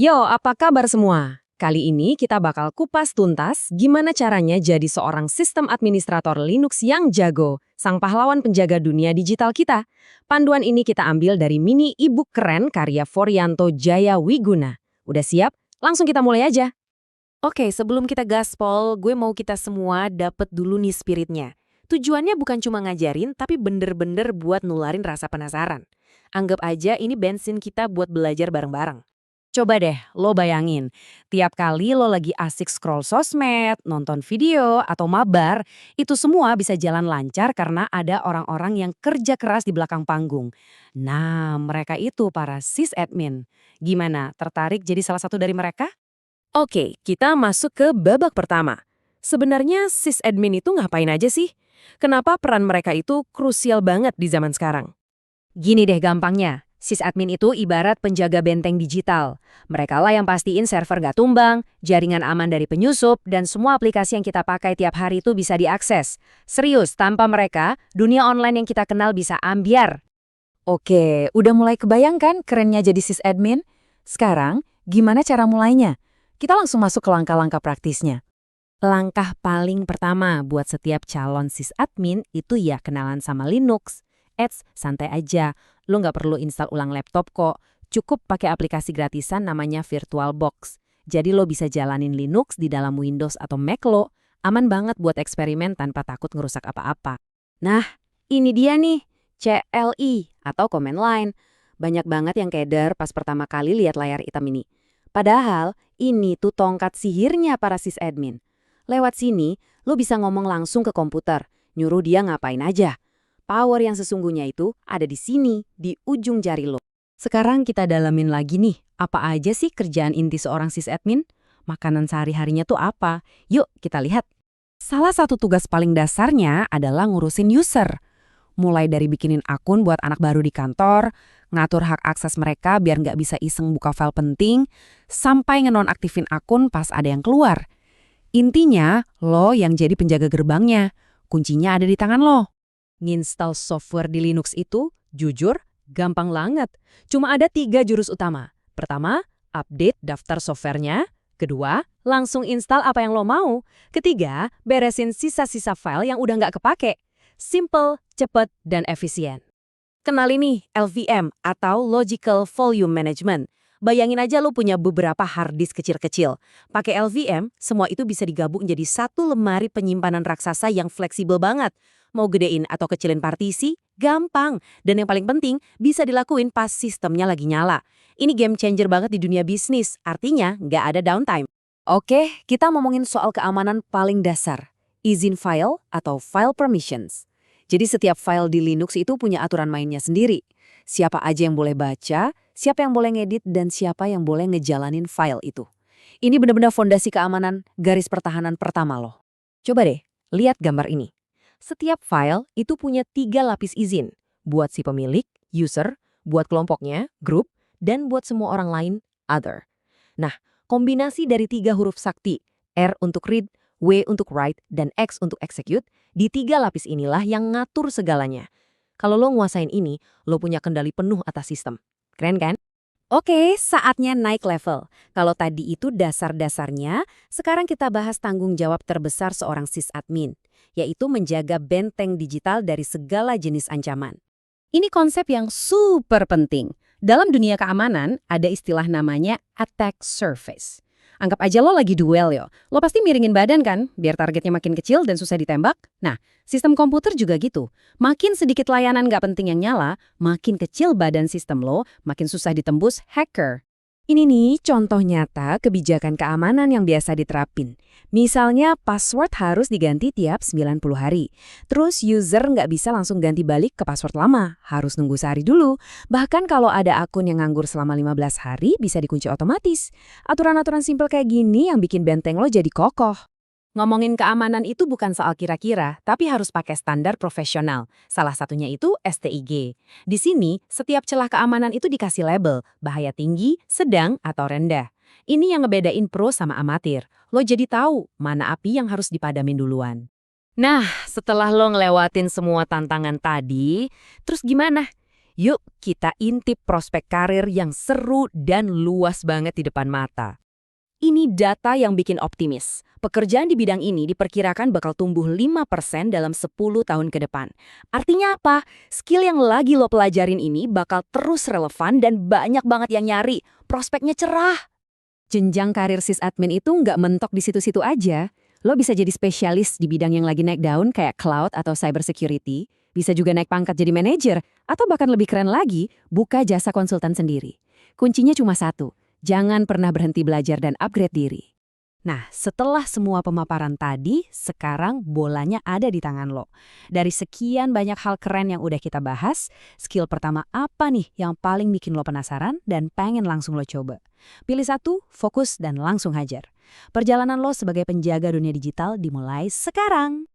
Yo, apa kabar semua? Kali ini kita bakal kupas tuntas gimana caranya jadi seorang sistem administrator Linux yang jago, sang pahlawan penjaga dunia digital kita. Panduan ini kita ambil dari mini e-book keren karya Foryanto Jaya Wiguna. Udah siap? Langsung kita mulai aja. Oke, sebelum kita gaspol, gue mau kita semua dapet dulu nih spiritnya. Tujuannya bukan cuma ngajarin, tapi bener-bener buat nularin rasa penasaran. Anggap aja ini bensin kita buat belajar bareng-bareng. Coba deh, lo bayangin. Tiap kali lo lagi asik scroll sosmed, nonton video, atau mabar, itu semua bisa jalan lancar karena ada orang-orang yang kerja keras di belakang panggung. Nah, mereka itu para sysadmin. Gimana, tertarik jadi salah satu dari mereka? Oke, kita masuk ke babak pertama. Sebenarnya sysadmin itu ngapain aja sih? Kenapa peran mereka itu krusial banget di zaman sekarang? Gini deh gampangnya, sysadmin itu ibarat penjaga benteng digital. Mereka lah yang pastiin server nggak tumbang, jaringan aman dari penyusup, dan semua aplikasi yang kita pakai tiap hari itu bisa diakses. Serius, tanpa mereka, dunia online yang kita kenal bisa ambyar. Oke, udah mulai kebayangkan kerennya jadi sysadmin? Sekarang, gimana cara mulainya? Kita langsung masuk ke langkah-langkah praktisnya. Langkah paling pertama buat setiap calon sysadmin itu ya kenalan sama Linux. Santai aja, lo nggak perlu install ulang laptop kok. Cukup pakai aplikasi gratisan namanya VirtualBox. Jadi lo bisa jalanin Linux di dalam Windows atau Mac lo. Aman banget buat eksperimen tanpa takut ngerusak apa-apa. Nah, ini dia nih, CLI atau command line. Banyak banget yang keder pas pertama kali lihat layar hitam ini. Padahal, ini tuh tongkat sihirnya para sysadmin. Lewat sini, lo bisa ngomong langsung ke komputer, nyuruh dia ngapain aja. Power yang sesungguhnya itu ada di sini, di ujung jari lo. Sekarang kita dalamin lagi nih, apa aja sih kerjaan inti seorang sysadmin? Makanan sehari-harinya tuh apa? Yuk kita lihat. Salah satu tugas paling dasarnya adalah ngurusin user. Mulai dari bikinin akun buat anak baru di kantor, ngatur hak akses mereka biar nggak bisa iseng buka file penting, sampai ngenonaktifin akun pas ada yang keluar. Intinya, lo yang jadi penjaga gerbangnya. Kuncinya ada di tangan lo. Nginstal software di Linux itu, jujur, gampang banget. Cuma ada 3 jurus utama. Pertama, update daftar softwarenya. Kedua, langsung install apa yang lo mau. Ketiga, beresin sisa-sisa file yang udah nggak kepake. Simple, cepet, dan efisien. Kenal ini LVM atau Logical Volume Management. Bayangin aja lo punya beberapa hard disk kecil-kecil. Pakai LVM, semua itu bisa digabung jadi satu lemari penyimpanan raksasa yang fleksibel banget. Mau gedein atau kecilin partisi, gampang. Dan yang paling penting, bisa dilakuin pas sistemnya lagi nyala. Ini game changer banget di dunia bisnis, artinya nggak ada downtime. Oke, kita ngomongin soal keamanan paling dasar. Izin file atau file permissions. Jadi setiap file di Linux itu punya aturan mainnya sendiri. Siapa aja yang boleh baca, siapa yang boleh ngedit, dan siapa yang boleh ngejalanin file itu. Ini benar-benar fondasi keamanan garis pertahanan pertama loh. Coba deh, lihat gambar ini. Setiap file itu punya 3 lapis izin. Buat si pemilik, user, buat kelompoknya, group, dan buat semua orang lain, other. Nah, kombinasi dari 3 huruf sakti, R untuk read, W untuk write, dan X untuk execute, di 3 lapis inilah yang ngatur segalanya. Kalau lo nguasain ini, lo punya kendali penuh atas sistem. Keren kan? Oke, saatnya naik level. Kalau tadi itu dasar-dasarnya, sekarang kita bahas tanggung jawab terbesar seorang sysadmin, yaitu menjaga benteng digital dari segala jenis ancaman. Ini konsep yang super penting. Dalam dunia keamanan, ada istilah namanya attack surface. Anggap aja lo lagi duel yo. Lo pasti miringin badan kan, biar targetnya makin kecil dan susah ditembak. Nah, sistem komputer juga gitu. Makin sedikit layanan nggak penting yang nyala, makin kecil badan sistem lo, makin susah ditembus hacker. Ini nih contoh nyata kebijakan keamanan yang biasa diterapin. Misalnya password harus diganti tiap 90 hari. Terus user nggak bisa langsung ganti balik ke password lama, harus nunggu sehari dulu. Bahkan kalau ada akun yang nganggur selama 15 hari bisa dikunci otomatis. Aturan-aturan simpel kayak gini yang bikin benteng lo jadi kokoh. Ngomongin keamanan itu bukan soal kira-kira, tapi harus pakai standar profesional. Salah satunya itu STIG. Di sini, setiap celah keamanan itu dikasih label, bahaya tinggi, sedang, atau rendah. Ini yang ngebedain pro sama amatir. Lo jadi tahu mana api yang harus dipadamin duluan. Nah, setelah lo ngelewatin semua tantangan tadi, terus gimana? Yuk kita intip prospek karir yang seru dan luas banget di depan mata. Ini data yang bikin optimis. Pekerjaan di bidang ini diperkirakan bakal tumbuh 5% dalam 10 tahun ke depan. Artinya apa? Skill yang lagi lo pelajarin ini bakal terus relevan dan banyak banget yang nyari. Prospeknya cerah. Jenjang karir sysadmin itu nggak mentok di situ-situ aja. Lo bisa jadi spesialis di bidang yang lagi naik daun kayak cloud atau cybersecurity. Bisa juga naik pangkat jadi manajer. Atau bahkan lebih keren lagi, buka jasa konsultan sendiri. Kuncinya cuma satu. Jangan pernah berhenti belajar dan upgrade diri. Nah, setelah semua pemaparan tadi, sekarang bolanya ada di tangan lo. Dari sekian banyak hal keren yang udah kita bahas, skill pertama apa nih yang paling bikin lo penasaran dan pengen langsung lo coba? Pilih satu, fokus, dan langsung hajar. Perjalanan lo sebagai penjaga dunia digital dimulai sekarang.